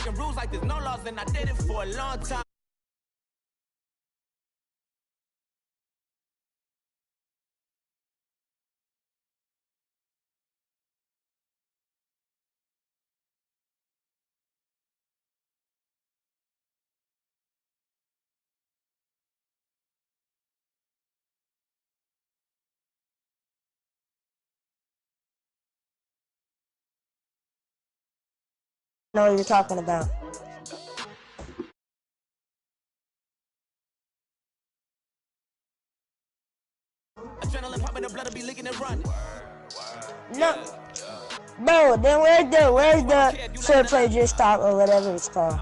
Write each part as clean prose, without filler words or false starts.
breaking rules like there's no laws, and I did it for a long time. Know what you're talking about. Adrenaline pumping, the blood will be leaking and run. No, bro. Then where's the short play just stop or whatever it's called?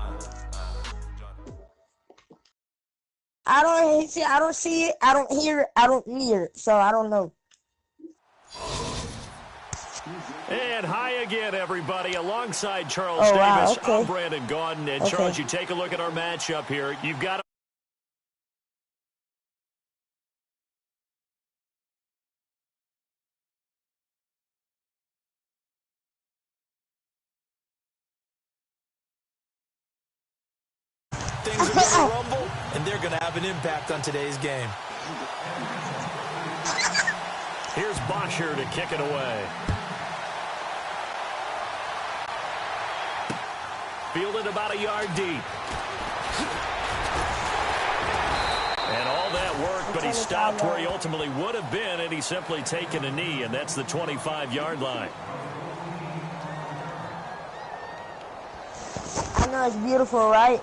I don't see it. I don't hear it. I don't hear it. So I don't know. And high again, everybody, alongside Charles Davis. Okay. I'm Brandon Gaudin. And Charles, you take a look at our matchup here. You've got things are going to rumble, and they're going to have an impact on today's game. Here's Bosher to kick it away. Fielded about a yard deep. And all that work, but he stopped where he ultimately would have been, and he's simply taken a knee, and that's the 25-yard line. I know it's beautiful, right?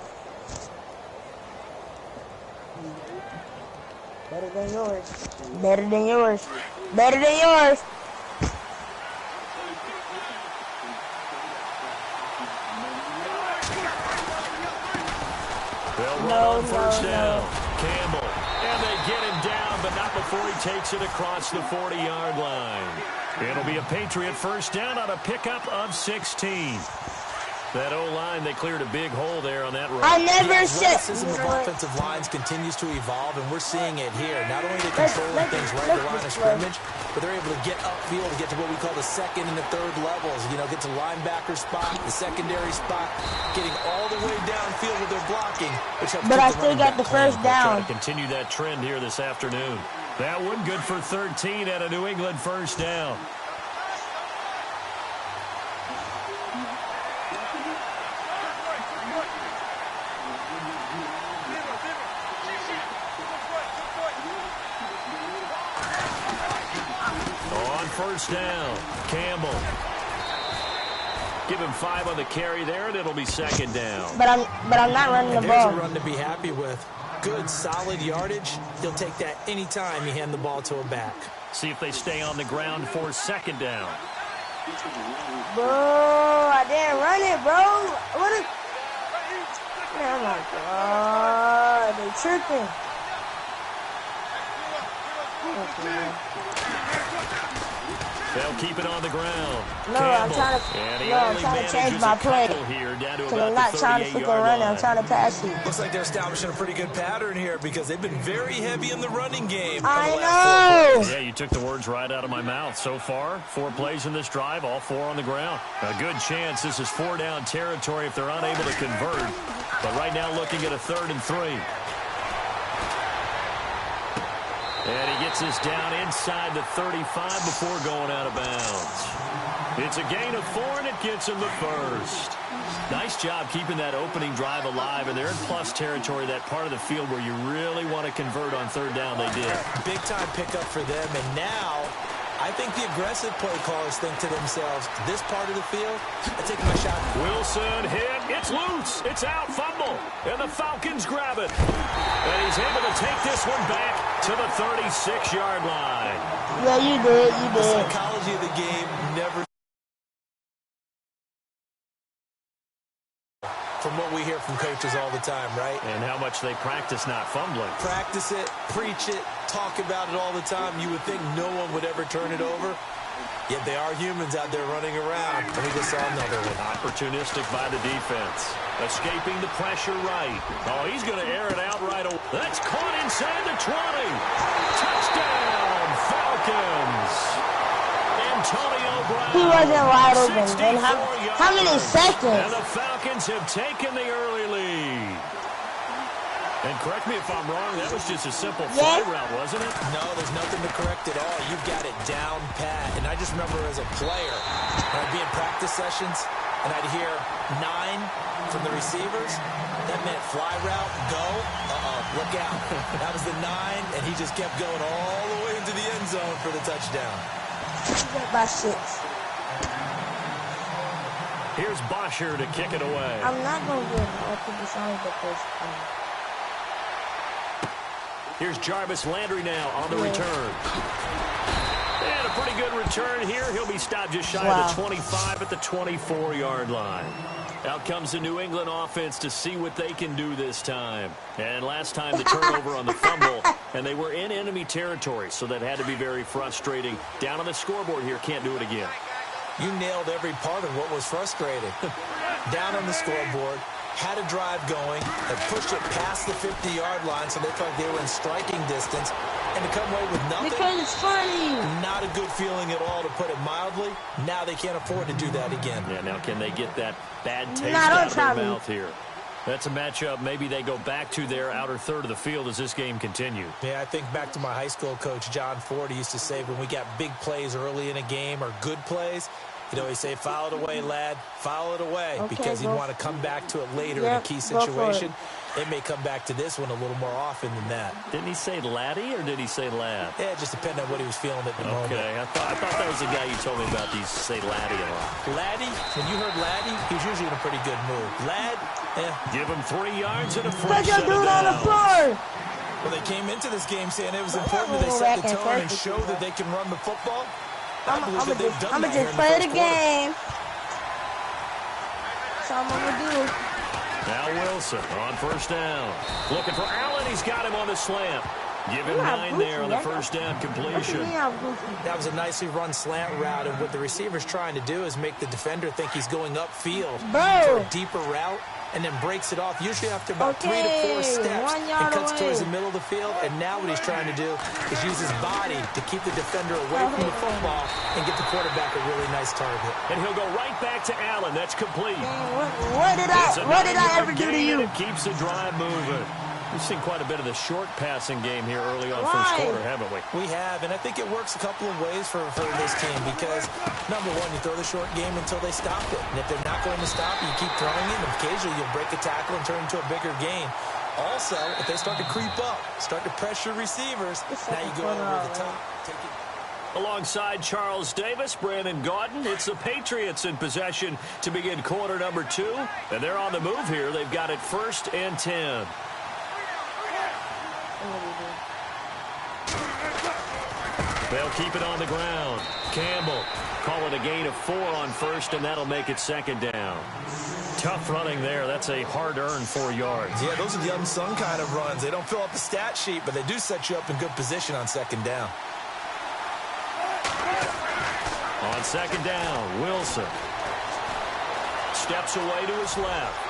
Better than yours. Better than yours. Better than yours. They'll run on first down. Campbell. And they get him down, but not before he takes it across the 40-yard line. It'll be a Patriot first down on a pickup of 16. That O-line, they cleared a big hole there on that run. I never said. The athleticism of offensive lines continues to evolve, and we're seeing it here. Not only are they controlling things right at the line of scrimmage, but they're able to get upfield and get to what we call the second and the third levels. You know, get to linebacker spot, the secondary spot, getting all the way downfield with their blocking, which helps. But I still got the first down. Trying to continue that trend here this afternoon. That one good for 13 at a New England first down. First down, Campbell. Give him 5 on the carry there, and it'll be second down. But I'm not running the ball. There's a run to be happy with. Good, solid yardage. He'll take that anytime you hand the ball to a back. See if they stay on the ground for second down. Bro, I didn't run it, bro. What is... Oh, my God. They tripping. They'll keep it on the ground. No, I'm trying to change my play. Because I'm not trying to freaking run it. I'm trying to pass it. Looks like they're establishing a pretty good pattern here because they've been very heavy in the running game. I know. Yeah, you took the words right out of my mouth. So far, 4 plays in this drive, all 4 on the ground. A good chance this is 4-down territory if they're unable to convert. But right now looking at a 3rd and 3. And he gets this down inside the 35 before going out of bounds. It's a gain of 4, and it gets him the first. Nice job keeping that opening drive alive, and they're in plus territory, that part of the field where you really want to convert on 3rd down. They did. Big-time pickup for them, and now I think the aggressive play callers think to themselves, this part of the field, I'm taking my shot. Wilson hit. It's loose. It's out. Fumble. And the Falcons grab it. And he's able to take this one back to the 36-yard line. Yeah, you did. You did. The psychology of the game never... From what we hear from coaches all the time, right? And how much they practice not fumbling. Practice it, preach it, talk about it all the time. You would think no one would ever turn it over. Yet they are humans out there running around. And we just saw another one. Opportunistic by the defense. Escaping the pressure right. Oh, he's going to air it out right away. That's caught inside the 20. Touchdown, Falcons. And Antonio Brown. He wasn't wide open. 64 And how many yards. seconds? And the Falcons have taken the early lead. And correct me if I'm wrong, that was just a simple fly route, wasn't it? No, there's nothing to correct at all. You've got it down pat. And I just remember as a player, when I'd be in practice sessions, and I'd hear 9 from the receivers, that meant fly route, go, look out. That was the 9, and he just kept going all the way into the end zone for the touchdown. By 6. Here's Bosher to kick it away. I'm not going to give up to the song because Here's Jarvis Landry now on the return. And a pretty good return here. He'll be stopped just shy of the 25 at the 24-yard line. Out comes the New England offense to see what they can do this time. And last time the turnover on the fumble, and they were in enemy territory, so that had to be very frustrating. Down on the scoreboard here, can't do it again. You nailed every part of what was frustrating. Down on the scoreboard, had a drive going, had pushed it past the 50-yard line, so they felt they were in striking distance, and to come away with nothing. because it's funny. Not a good feeling at all, to put it mildly. Now they can't afford to do that again. Yeah, now can they get that bad taste out of their mouth here? That's a matchup maybe they go back to their outer third of the field as this game continues. Yeah, I think back to my high school coach, John Ford. He used to say when we got big plays early in a game or good plays, he'd always say, foul it away, lad, foul it away, because he'd want to come back to it later in a key situation. It may come back to this one a little more often than that. Didn't he say laddie or did he say lad? Yeah, it just depended on what he was feeling at the moment. Okay, I thought that was the guy you told me about. He used to say laddie a lot. Laddie, when you heard laddie, he was usually in a pretty good mood. Lad, give him 3 yards and a free Put your dude on the floor. Well, they came into this game saying it was important that they set the tone and show that they can run the football. I'm going to just play the game. That's all I'm going to do. Now Wilson on first down. Looking for Allen. He's got him on the slant. Give him 9 there on the first down completion. That was a nicely run slant route, and what the receiver's trying to do is make the defender think he's going upfield for a deeper route, and then breaks it off, usually after about 3 to 4 steps, and cuts towards the middle of the field. And now what he's trying to do is use his body to keep the defender away from the football and get the quarterback a really nice target. And he'll go right back to Allen. That's complete. What did I ever do to you? It keeps the drive moving. We've seen quite a bit of the short passing game here early on first quarter, haven't we? We have, and I think it works a couple of ways for this team because, number one, you throw the short game until they stop it. And if they're not going to stop it, you keep throwing it, and occasionally you'll break a tackle and turn it into a bigger gain. Also, if they start to creep up, start to pressure receivers, now you go over the top. Take it. Alongside Charles Davis, Brandon Gaudin, it's the Patriots in possession to begin quarter number 2. And they're on the move here. They've got it 1st and 10. They'll keep it on the ground. Campbell call it a gain of 4 on first, and that'll make it 2nd down. Tough running there. That's a hard-earned 4 yards. Yeah, those are the unsung kind of runs. They don't fill up the stat sheet, but they do set you up in good position on 2nd down. On 2nd down, Wilson steps away to his left.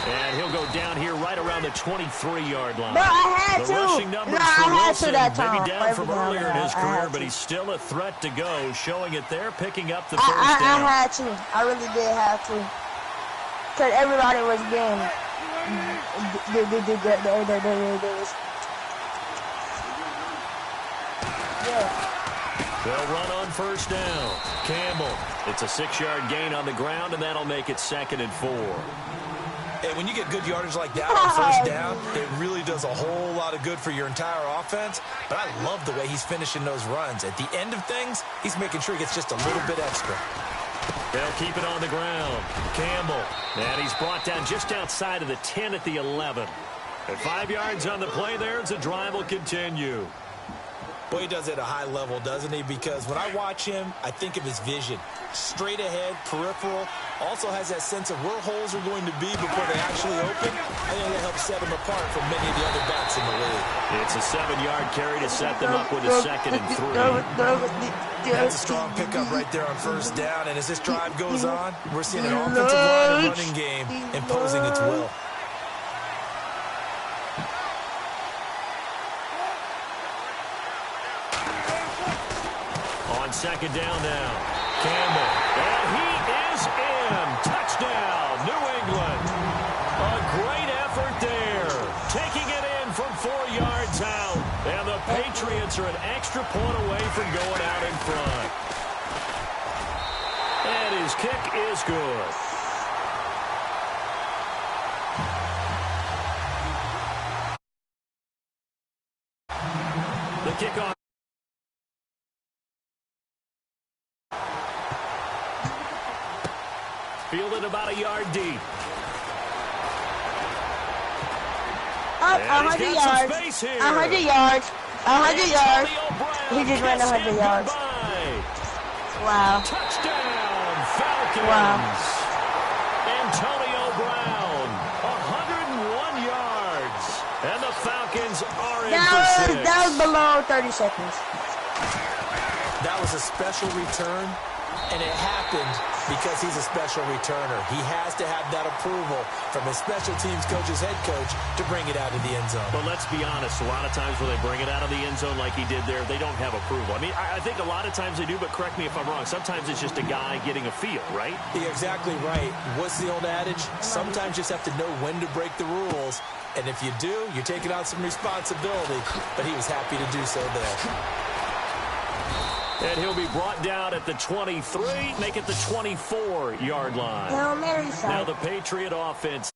And he'll go down here right around the 23-yard line. But I had the to. rushing numbers I for had Wilson to that time. maybe down from earlier in his career, but he's still a threat to go, showing it there, picking up the first down. I had to. I really did have to. Because everybody was getting... They'll run on first down. Campbell. It's a 6-yard gain on the ground, and that'll make it 2nd and 4. Hey, when you get good yardage like that on first down, it really does a whole lot of good for your entire offense. But I love the way he's finishing those runs. At the end of things, he's making sure he gets just a little bit extra. They'll keep it on the ground. Campbell. And he's brought down just outside of the 10 at the 11. At 5 yards on the play there, the drive will continue. Well, he does it at a high level, doesn't he? Because when I watch him, I think of his vision. Straight ahead, peripheral. Also has that sense of where holes are going to be before they actually open. I think that helps set him apart from many of the other backs in the league. It's a 7-yard carry to set them up with a 2nd and 3. That's a strong pickup right there on first down. And as this drive goes on, we're seeing an offensive line and running game imposing its will. On 2nd down now. Campbell. And he is in. Touchdown, New England. A great effort there. Taking it in from 4 yards out. And the Patriots are an extra point away from going out in front. And his kick is good. The kickoff. Fielded about a yard deep. Up 100 yards. 100 yards. 100 yards. He just ran 100 yards. Wow. Touchdown, Falcons. Wow. Antonio Brown, 101 yards. And the Falcons are in for 6. That was below 30 seconds. That was a special return, and it happened because he's a special returner. He has to have that approval from his special teams coach's head coach to bring it out of the end zone. But let's be honest, a lot of times when they bring it out of the end zone like he did there, they don't have approval. I mean, I think a lot of times they do, but correct me if I'm wrong. Sometimes it's just a guy getting a feel, right? You're exactly right. What's the old adage? Sometimes you just have to know when to break the rules. And if you do, you're taking on some responsibility. But he was happy to do so there. And he'll be brought down at the 23, make it the 24-yard line. Now the Patriot offense.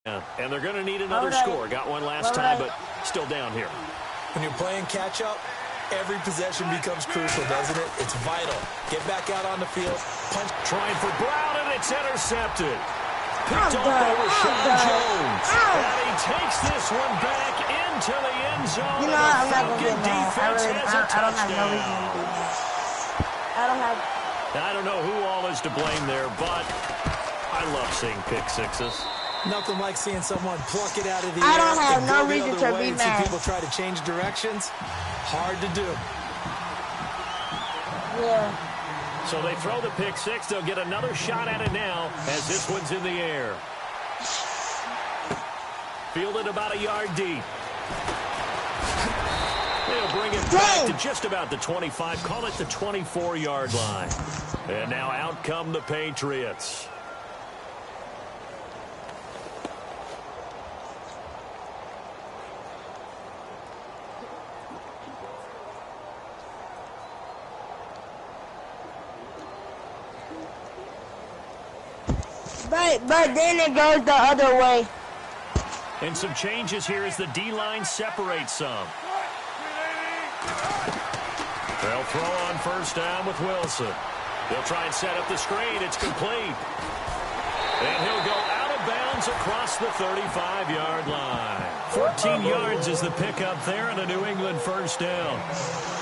And they're going to need another score. Got one last time, but still down here. When you're playing catch-up, every possession becomes crucial, doesn't it? It's vital. Get back out on the field. Punch. Trying for Brown, and it's intercepted. Picked off over Sean Jones. And he takes this one back into the end zone. You know, I'm not going to get mad. I don't have no reason to be mad. I don't know who all is to blame there, but I love seeing pick sixes. Nothing like seeing someone pluck it out of the air. I don't have no reason to be mad. See people try to change directions. Hard to do. Yeah. So they throw the pick six. They'll get another shot at it now as this one's in the air. Fielded about a yard deep. They'll bring it back to just about the 25. Call it the 24-yard line. And now out come the Patriots. But then it goes the other way. And some changes here as the D-line separates some. They'll throw on first down with Wilson. They'll try and set up the screen. It's complete. And he'll go out of bounds across the 35-yard line. 14 yards is the pickup there and a New England first down.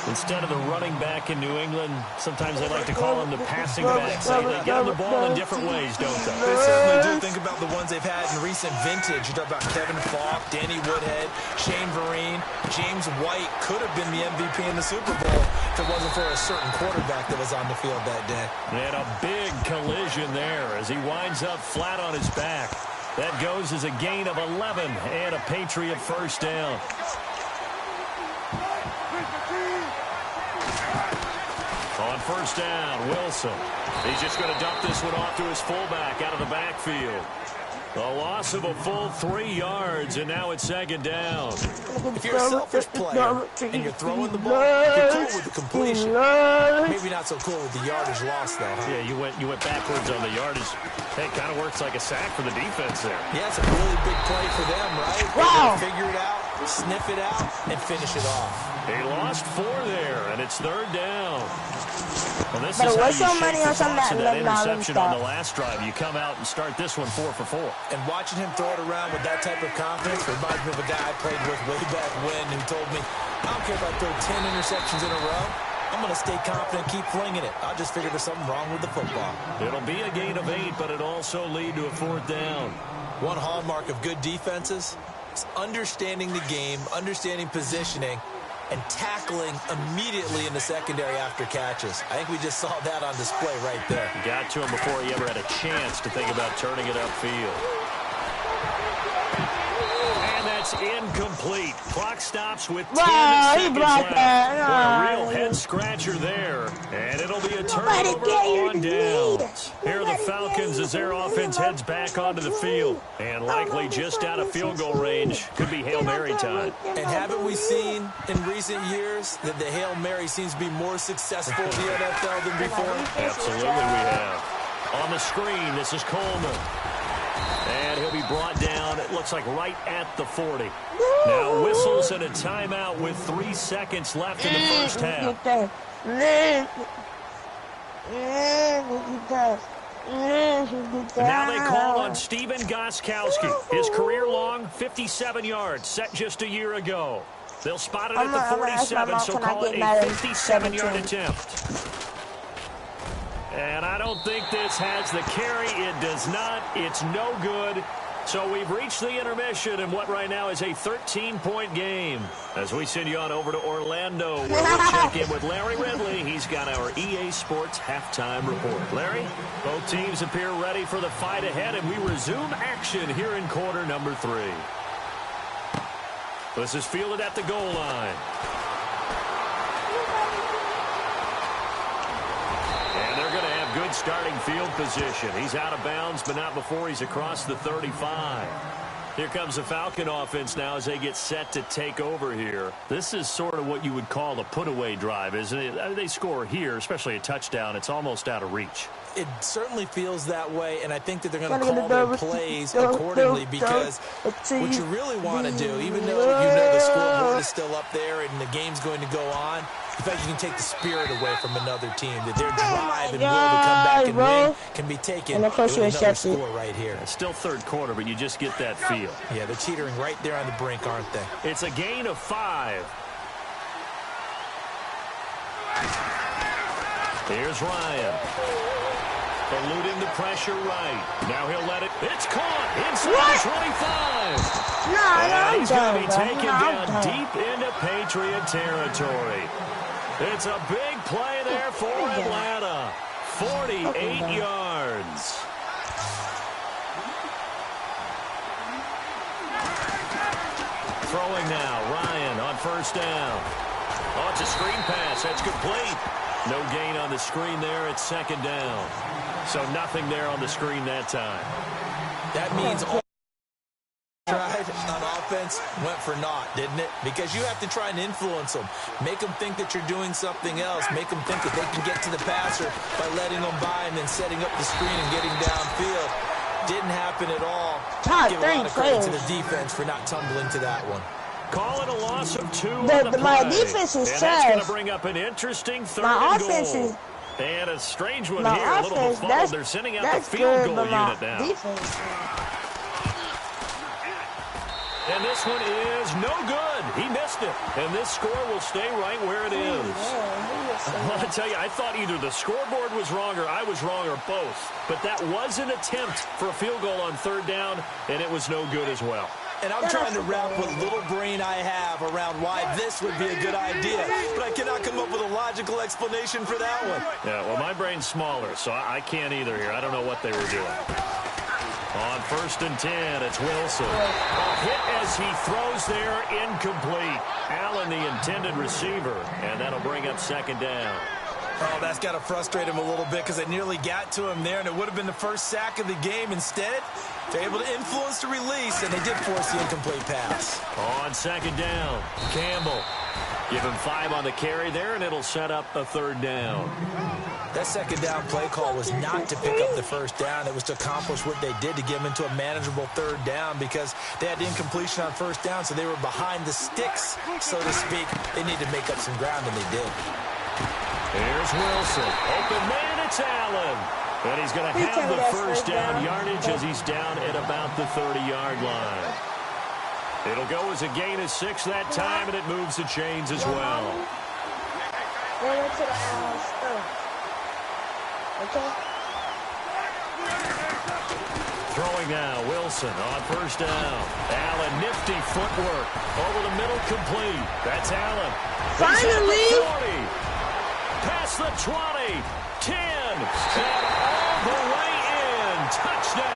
Instead of the running back in New England, sometimes they like to call him the passing back. So they get him the ball in different ways, don't they? They certainly do. Think about the ones they've had in recent vintage. You talk about Kevin Falk, Danny Woodhead, Shane Vereen, James White could have been the MVP in the Super Bowl if it wasn't for a certain quarterback that was on the field that day. And a big collision there as he winds up flat on his back. That goes as a gain of 11 and a Patriot first down. On first down, Wilson. He's just going to dump this one off to his fullback out of the backfield. A loss of a full 3 yards, and now it's second down. If you're a selfish player and you're throwing the ball, you're cool with the completion. Maybe not so cool with the yardage loss, though. Huh? Yeah, you went backwards on the yardage. Hey, it kind of works like a sack for the defense there. Yeah, it's a really big play for them, right? Wow. Figure it out, sniff it out, and finish it off. He lost 4 there, and it's third down. Well, this But is how waste you your money shake on the something box of that that let interception on the last drive. You come out and start this one 4 for 4. And watching him throw it around with that type of confidence reminds me of a guy I played with way back when who told me, I don't care if I throw 10 interceptions in a row. I'm going to stay confident, keep flinging it. I just figured there's something wrong with the football. It'll be a gain of 8, but it'll also lead to a fourth down. One hallmark of good defenses is understanding the game, understanding positioning, and tackling immediately in the secondary after catches. I think we just saw that on display right there. Got to him before he ever had a chance to think about turning it upfield. And And that's incomplete. Clock stops with 10 seconds left. What a real head-scratcher there. And it'll be a turnover on downs. Here are the Falcons as their offense heads back onto the field. And likely just out of field goal range. Could be Hail Mary time. And haven't we seen in recent years that the Hail Mary seems to be more successful in the NFL than before? Absolutely we have. On the screen, this is Coleman. And he'll be brought down, it looks like right at the 40. Now whistles and a timeout with 3 seconds left in the first half. Now they call on Steven Gostkowski. His career-long 57 yards set just a year ago. They'll spot it at the 47, so call it a 57-yard attempt. And I don't think this has the carry. It does not. It's no good. So we've reached the intermission in what right now is a 13-point game. As we send you on over to Orlando, where we'll check in with Larry Ridley. He's got our EA Sports halftime report. Larry, both teams appear ready for the fight ahead, and we resume action here in quarter number 3. This is fielded at the goal line. And they're going to have good starting field position. He's out of bounds, but not before he's across the 35. Here comes the Falcon offense now as they get set to take over here. This is sort of what you would call a put-away drive, isn't it? They score here, especially a touchdown. It's almost out of reach. It certainly feels that way, and I think that they're going to call their plays accordingly because what you really want to do, even though you know the scoreboard is still up there and the game's going to go on, in fact, you can take the spirit away from another team, that their drive and will to come back and win can be taken with another score right here. It's still third quarter, but you just get that feel. Yeah, they're teetering right there on the brink, aren't they? It's a gain of 5. Here's Ryan. Eluding the pressure right. Now he'll let it. It's caught inside the 25. He's going to be taken down deep into Patriot territory. It's a big play there for Atlanta. 48 yards. Throwing now. Ryan on first down. Oh, it's a screen pass. That's complete. No gain on the screen there. It's second down. So nothing there on the screen that time. That means all tried on offense went for naught, didn't it? Because you have to try and influence them. Make them think that you're doing something else. Make them think that they can get to the passer by letting them by and then setting up the screen and getting downfield. Didn't happen at all. Give a lot of credit to the defense for not tumbling to that one. Call it a loss of 2 on the play. My defense is trash. And that's going to bring up an interesting third and goal. And a strange one here, a little befuddled. They're sending out the field goal unit now. And this one is no good. He missed it. And this score will stay right where it is. Well, I tell you, I thought either the scoreboard was wrong or I was wrong or both. But that was an attempt for a field goal on third down, and it was no good as well. And I'm trying to wrap what little brain I have around why this would be a good idea. But I cannot come up with a logical explanation for that one. Yeah, well, my brain's smaller, so I can't either here. I don't know what they were doing. On first and 10, it's Wilson. A hit as he throws there, incomplete. Allen, the intended receiver, and that'll bring up second down. Oh, that's got to frustrate him a little bit because they nearly got to him there, and it would have been the first sack of the game. Instead, they're able to influence the release, and they did force the incomplete pass. On second down, Campbell. Give him 5 on the carry there, and it'll set up a third down. That second down play call was not to pick up the first down. It was to accomplish what they did to get them into a manageable third down because they had incompletion on first down, so they were behind the sticks, so to speak. They needed to make up some ground, and they did. Here's Wilson. Open man, it's Allen. And he's going to have the first down yardage as he's down at about the 30-yard line. It'll go as a gain of 6 that time, and it moves the chains as well. Throwing now, Wilson on first down. Allen, nifty footwork. Over the middle, complete. That's Allen. Finally! Past the 20, 10, and all the way in. Touchdown.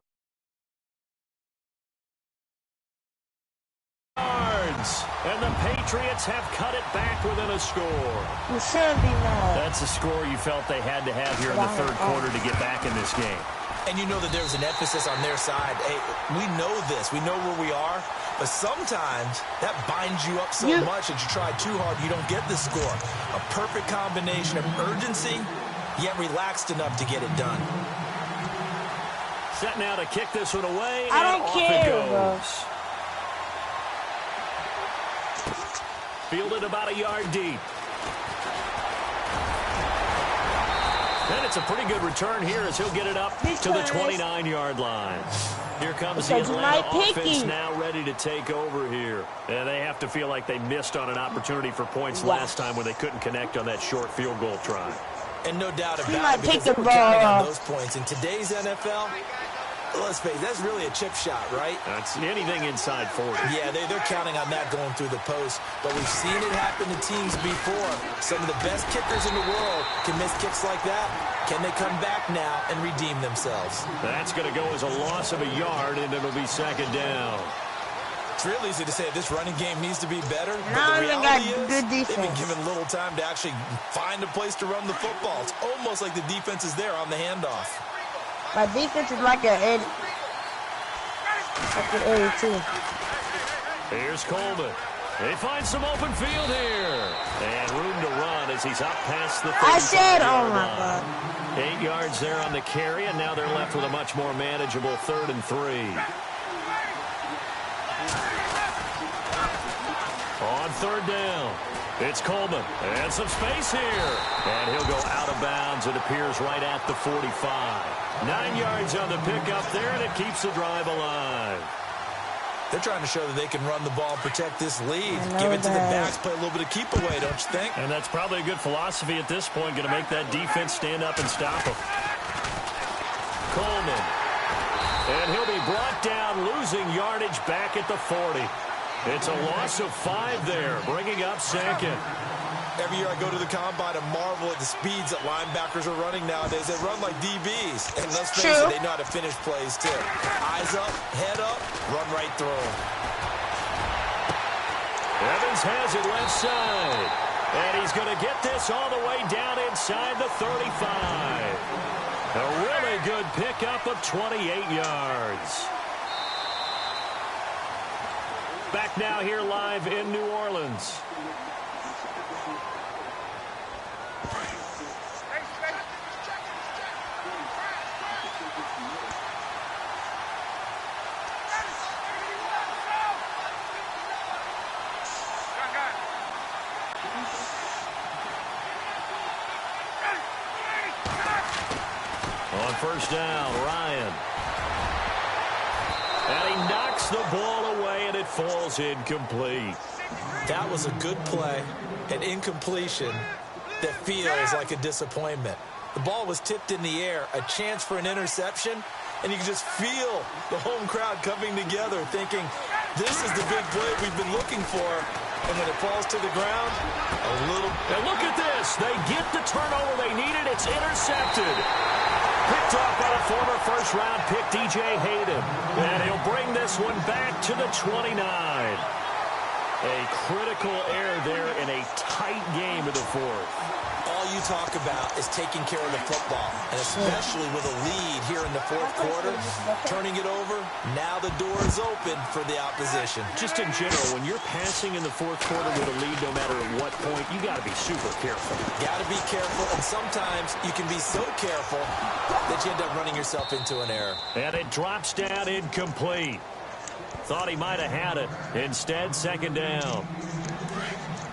And the Patriots have cut it back within a score. You shouldn't be mad. That's a score you felt they had to have here in the third quarter to get back in this game. And you know that there's an emphasis on their side. Hey, we know this. We know where we are. But sometimes that binds you up so much that you try too hard, you don't get the score. A perfect combination of urgency, yet relaxed enough to get it done. Set now to kick this one away, I and don't off care, it goes. bro. Fielded about a yard deep. And it's a pretty good return here as he'll get it up to the 29-yard line. Here comes the Atlanta offense now ready to take over here. And they have to feel like they missed on an opportunity for points last time when they couldn't connect on that short field goal try. And no doubt about it, because they were counting on those points. In today's NFL, let's face it, that's really a chip shot, right? That's anything inside 40. Yeah, they're counting on that going through the post. But we've seen it happen to teams before. Some of the best kickers in the world can miss kicks like that. Can they come back now and redeem themselves? That's going to go as a loss of a yard, and it'll be second down. It's real easy to say this running game needs to be better, but Now the reality is good defense. they've been given little time to actually find a place to run the football. It's almost like the defense is there on the handoff. My defense is like an 82. Here's Coleman. They find some open field here. And room to run as he's up past the 30. I said, oh my God. 8 yards there on the carry, and now they're left with a much more manageable 3rd and 3. On 3rd down, it's Coleman. And some space here. And he'll go out of bounds. It appears right at the 45. 9 yards on the pickup there, and it keeps the drive alive. They're trying to show that they can run the ball and protect this lead. Give it to the backs, play a little bit of keep away, don't you think? And that's probably a good philosophy at this point, going to make that defense stand up and stop them. Coleman. And he'll be brought down, losing yardage back at the 40. It's a loss of 5 there, bringing up second. Every year I go to the combine and marvel at the speeds that linebackers are running nowadays. They run like DBs. And let's face it, they know how to finish plays, too. Eyes up, head up, run right through them. Evans has it left side. And he's going to get this all the way down inside the 35. A really good pickup of 28 yards. Back now here live in New Orleans. On 1st down, Ryan. And he knocks the ball away, and it falls incomplete. That was a good play, an incompletion that feels like a disappointment. The ball was tipped in the air, a chance for an interception, and you can just feel the home crowd coming together thinking, this is the big play we've been looking for. And when it falls to the ground, a little... And look at this. They get the turnover they needed. It's intercepted. Picked off by the former first-round pick, DJ Hayden. And he'll bring this one back to the 29. A critical error there in a tight game of the 4th. All you talk about is taking care of the football, and especially with a lead here in the 4th quarter, turning it over, now the door is open for the opposition. Just in general, when you're passing in the 4th quarter with a lead, no matter at what point, you got to be super careful. Got to be careful, and sometimes you can be so careful that you end up running yourself into an error. And it drops down incomplete. Thought he might have had it. Instead, 2nd down.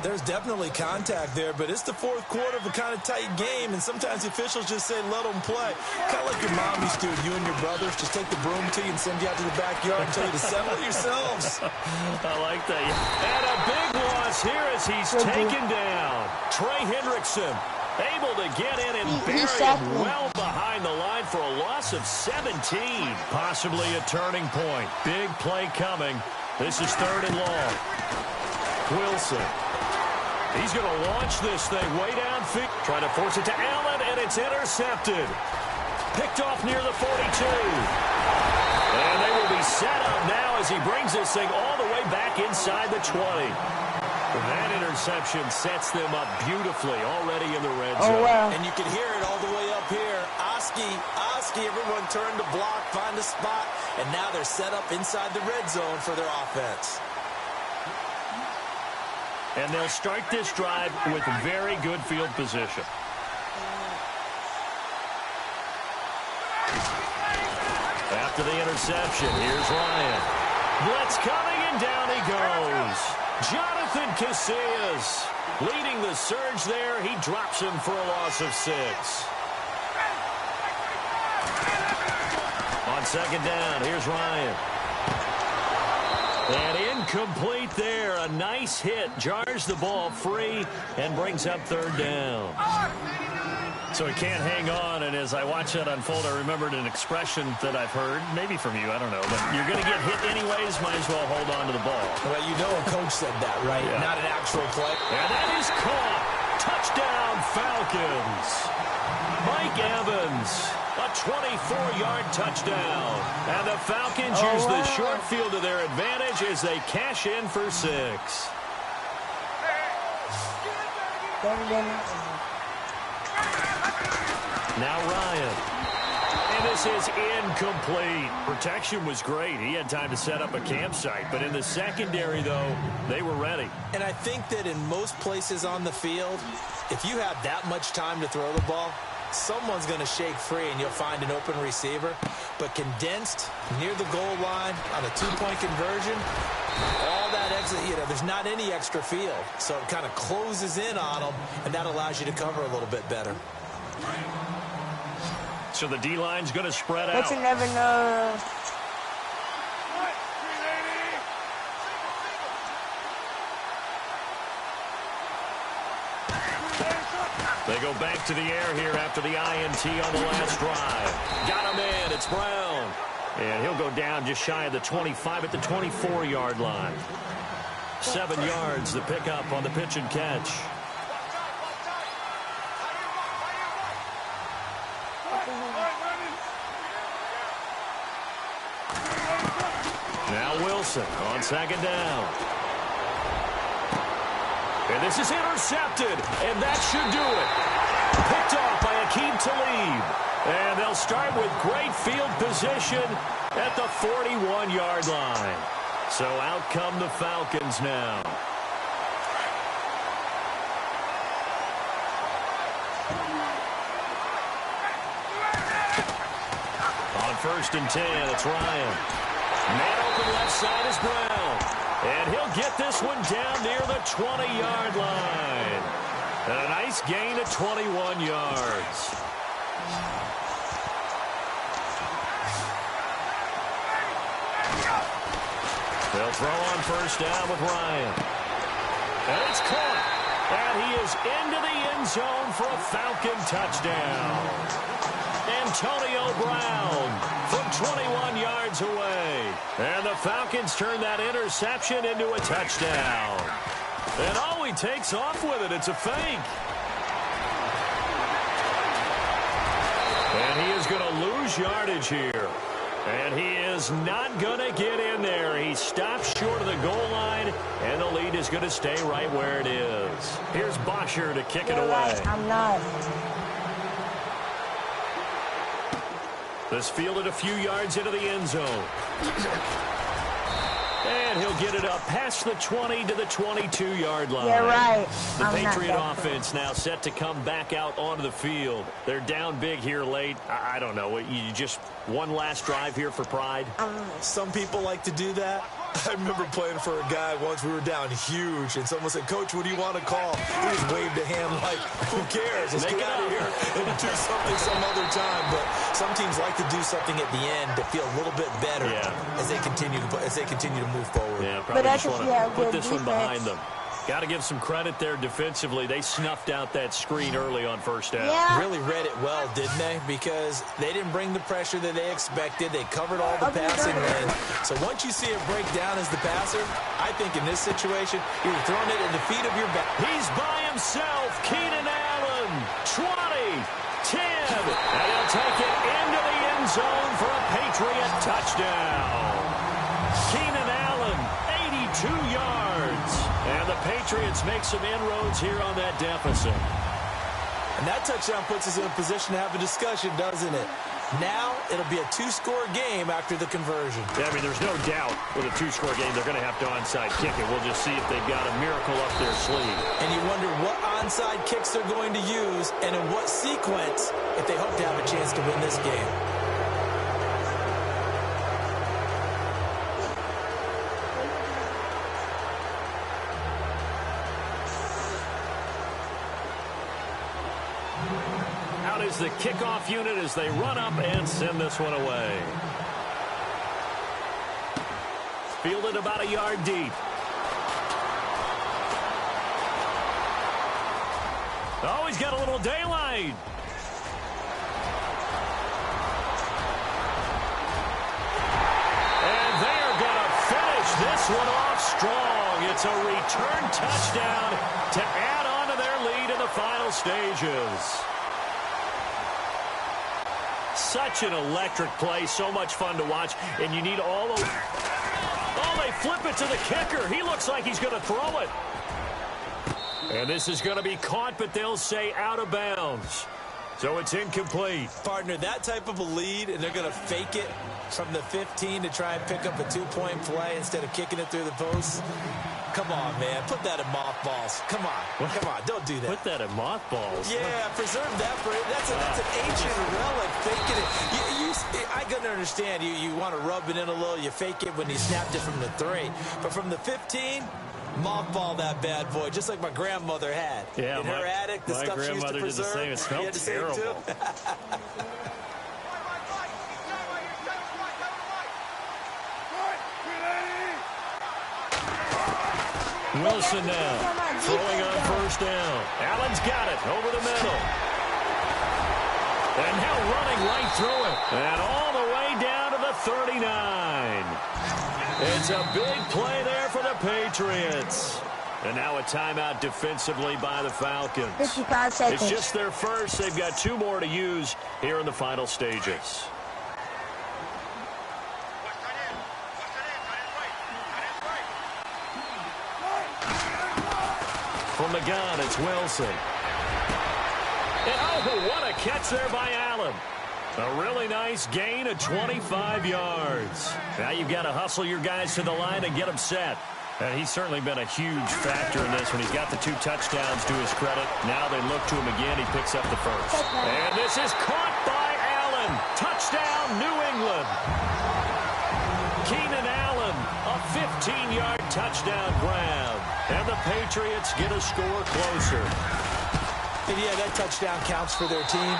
There's definitely contact there, but it's the 4th quarter of a kind of tight game, and sometimes the officials just say, let them play. Kind of like your mom used to, you and your brothers, just take the broom to you and send you out to the backyard and tell you to settle it yourselves. I like that. And a big loss here as he's taken down. Trey Hendrickson able to get in and bury him well behind the line for a loss of 17. Possibly a turning point. Big play coming. This is 3rd and long. Wilson. He's going to launch this thing way downfield. Trying to force it to Allen, and it's intercepted. Picked off near the 42. And they will be set up now as he brings this thing all the way back inside the 20. That interception sets them up beautifully already in the red zone. Oh, wow. And you can hear it all the way up here. Oski, everyone turned to block, find a spot, and now they're set up inside the red zone for their offense. And they'll start this drive with very good field position. After the interception, here's Ryan. Blitz coming, and down he goes. Jonathan Casillas leading the surge there. He drops him for a loss of 6. On second down, here's Ryan. And incomplete there. A nice hit. Jars the ball free and brings up third down. So he can't hang on, and as I watch that unfold, I remembered an expression that I've heard, maybe from you, I don't know, but you're going to get hit anyways, might as well hold on to the ball. Well, you know a coach said that, right? Yeah. Not an actual play. And that is caught. Touchdown, Falcons. Mike Evans, a 24-yard touchdown. And the Falcons use the short field to their advantage as they cash in for 6. Now Ryan. And this is incomplete. Protection was great. He had time to set up a campsite. But in the secondary, though, they were ready. And I think that in most places on the field, if you have that much time to throw the ball, someone's going to shake free and you'll find an open receiver. But condensed near the goal line on a two-point conversion, all that exit, there's not any extra field. So it kind of closes in on them, and that allows you to cover a little bit better. So the D-line's going to spread out. But you never know. They go back to the air here after the INT on the last drive. Got him in. It's Brown. And he'll go down just shy of the 25 at the 24-yard line. 7 yards, the pickup on the pitch and catch. Now Wilson on second down. And this is intercepted, and that should do it. Picked off by Aqib Talib. And they'll start with great field position at the 41-yard line. So out come the Falcons now. On 1st and 10, it's Ryan. Man open left side is Brown. And he'll get this one down near the 20-yard line. And a nice gain of 21 yards. They'll throw on 1st down with Ryan. And it's caught. And he is into the end zone for a Falcon touchdown. Antonio Brown from 21 yards away. And the Falcons turn that interception into a touchdown. And oh, he takes off with it. It's a fake. And he is going to lose yardage here. And he is not going to get in there. He stops short of the goal line, and the lead is going to stay right where it is. Here's Bosher to kick it away. Right, I'm not. This fielded a few yards into the end zone. And he'll get it up past the 20 to the 22-yard line. You're right. The I'm Patriot not offense now set to come back out onto the field. They're down big here late. I don't know. You just one last drive here for pride? Some people like to do that. I remember playing for a guy once. We were down huge, and someone said, "Coach, what do you want to call?" He just waved a hand like, "Who cares? Let's get out of here and do something some other time." But some teams like to do something at the end to feel a little bit better as they continue to move forward. Yeah, probably just want to put this one behind defense. them. Got to give some credit there defensively. They snuffed out that screen early on 1st down. Yeah. Really read it well, didn't they? Because they didn't bring the pressure that they expected. They covered all the passing lanes. So once you see it break down as the passer, I think in this situation, you're throwing it at the feet of your back. He's by himself. Keenan Allen, 20, 10. And he'll take it into the end zone for a Patriot touchdown. Keenan 2 yards. And the Patriots make some inroads here on that deficit. And that touchdown puts us in a position to have a discussion, doesn't it? Now it'll be a 2-score game after the conversion. Yeah, I mean, there's no doubt with a 2-score game they're going to have to onside kick it. We'll just see if they've got a miracle up their sleeve. And you wonder what onside kicks they're going to use and in what sequence if they hope to have a chance to win this game. Is the kickoff unit as they run up and send this one away. Fielded about a yard deep. Oh, he's got a little daylight. And they're going to finish this one off strong. It's a return touchdown to add on to their lead in the final stages. Such an electric play, so much fun to watch, and you need all the... Oh, they flip it to the kicker. He looks like he's going to throw it. And this is going to be caught, but they'll say out of bounds. So it's incomplete. Partner, that type of a lead, and they're going to fake it from the 15 to try and pick up a 2-point play instead of kicking it through the posts. Come on, man. Put that in mothballs. Come on. Come on. Don't do that. Put that in mothballs? Yeah, preserve that for it. That's an ancient relic. Faking it. I can understand. You want to rub it in a little. You fake it when you snapped it from the 3. But from the 15, mothball that bad boy, just like my grandmother had. Yeah, in her attic, the stuff she used to preserve. Did the same. It smelled terrible. Wilson now, throwing on first down. Allen's got it over the middle. And now running right through it. And all the way down to the 39. It's a big play there for the Patriots. And now a timeout defensively by the Falcons. 55 seconds. It's just their first. They've got 2 more to use here in the final stages. From the gun, it's Wilson. And oh, what a catch there by Allen. A really nice gain of 25 yards. Now you've got to hustle your guys to the line and get them set. And he's certainly been a huge factor in this when he's got the 2 touchdowns to his credit. Now they look to him again. He picks up the first. And this is caught by Allen. Touchdown, New England. Keenan Allen, a 15-yard touchdown grab. And the Patriots get a score closer. And yeah, that touchdown counts for their team.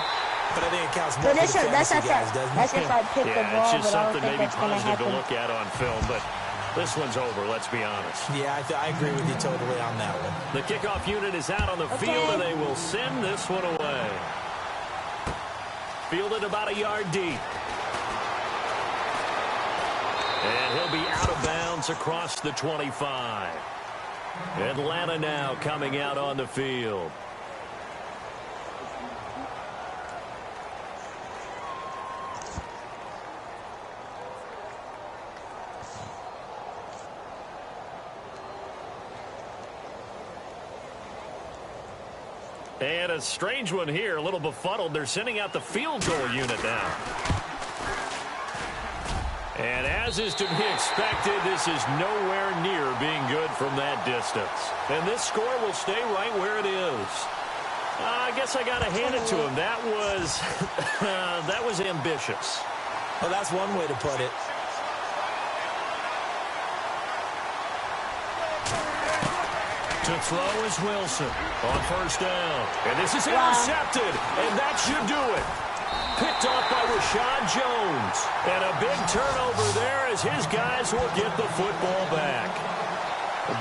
But I think it counts more for the fantasy guys, doesn't it? That's if I pick the ball, it's just but I don't something think maybe that's going to positive to happen. look at on film. But this one's over, let's be honest. Yeah, I agree with you totally on that one. The kickoff unit is out on the field, and they will send this one away. Fielded about a yard deep. And he'll be out of bounds across the 25. Atlanta now coming out on the field. And a strange one here, a little befuddled. They're sending out the field goal unit now. And as is to be expected, this is nowhere near being good from that distance. And this score will stay right where it is. I guess I got to hand it to him. That was, that was ambitious. Well, that's one way to put it. To throw is Wilson on first down. And this is intercepted, and that should do it. Picked off by Rashad Jones. And a big turnover there as his guys will get the football back.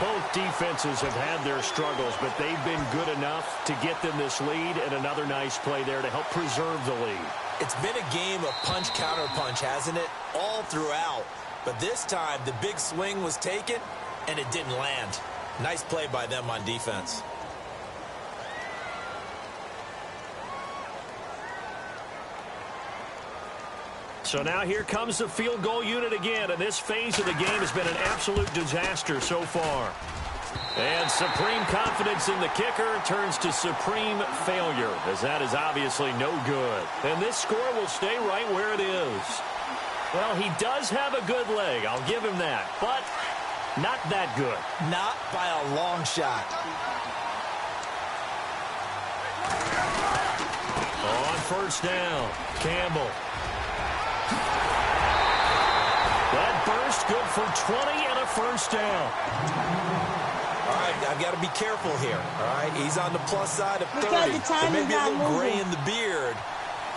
Both defenses have had their struggles, but they've been good enough to get them this lead, and another nice play there to help preserve the lead. It's been a game of punch-counter-punch, hasn't it? All throughout. But this time, the big swing was taken, and it didn't land. Nice play by them on defense. So now here comes the field goal unit again, and this phase of the game has been an absolute disaster so far. And supreme confidence in the kicker turns to supreme failure, as that is obviously no good. And this score will stay right where it is. Well, he does have a good leg, I'll give him that, but not that good. Not by a long shot. On first down, Campbell. That burst good for 20 and a first down. All right, I've got to be careful here, all right? He's on the plus side of 30. Because the time There may is be a not little gray moving. in the beard,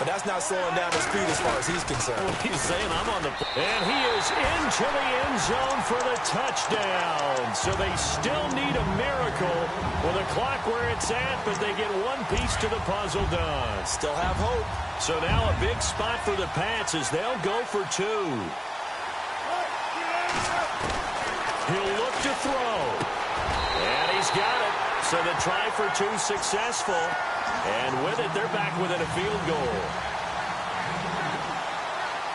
but that's not slowing down his speed as far as he's concerned. Well, he's saying I'm on the... And he is into the end zone for the touchdown. So they still need a miracle with the clock where it's at, but they get one piece to the puzzle done. Still have hope. So now a big spot for the Pats as they'll go for two. He'll look to throw. And he's got it. So the try for two successful. And with it, they're back within a field goal.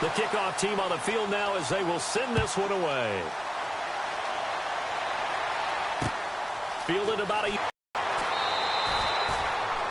The kickoff team on the field now as they will send this one away. Fielded about a...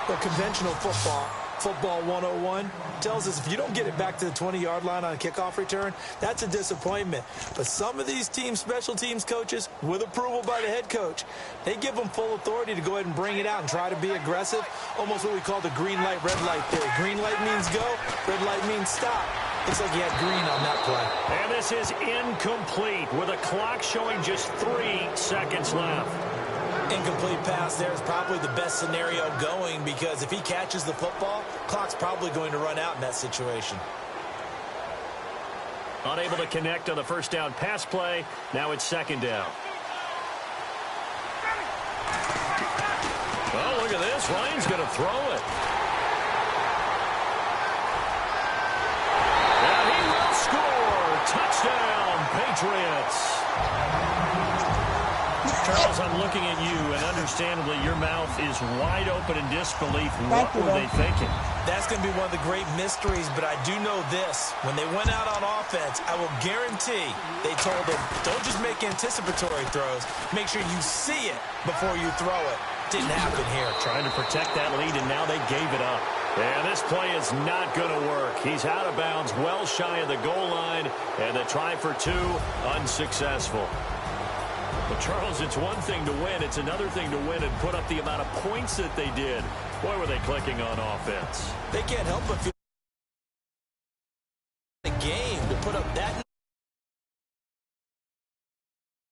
The conventional football 101 tells us if you don't get it back to the 20-yard line on a kickoff return, that's a disappointment. But some of these special teams coaches, with approval by the head coach, they give them full authority to go ahead and bring it out and try to be aggressive, almost what we call the green light, red light theory. Green light means go, red light means stop. Looks like he had green on that play. And this is incomplete with a clock showing just 3 seconds left. Incomplete pass there is probably the best scenario going because if he catches the football, clock's probably going to run out in that situation. Unable to connect on the first down pass play. Now it's second down. Oh, look at this. Ryan's going to throw it. And he will score. Touchdown, Patriots. Charles, I'm looking at you, and understandably, your mouth is wide open in disbelief. What were they thinking? That's going to be one of the great mysteries, but I do know this. When they went out on offense, I will guarantee they told them, don't just make anticipatory throws. Make sure you see it before you throw it. Didn't happen here. Trying to protect that lead, and now they gave it up. And this play is not going to work. He's out of bounds, well shy of the goal line, and the try for two, unsuccessful. But, Charles, it's one thing to win. It's another thing to win and put up the amount of points that they did. Boy, were they clicking on offense. They can't help but feel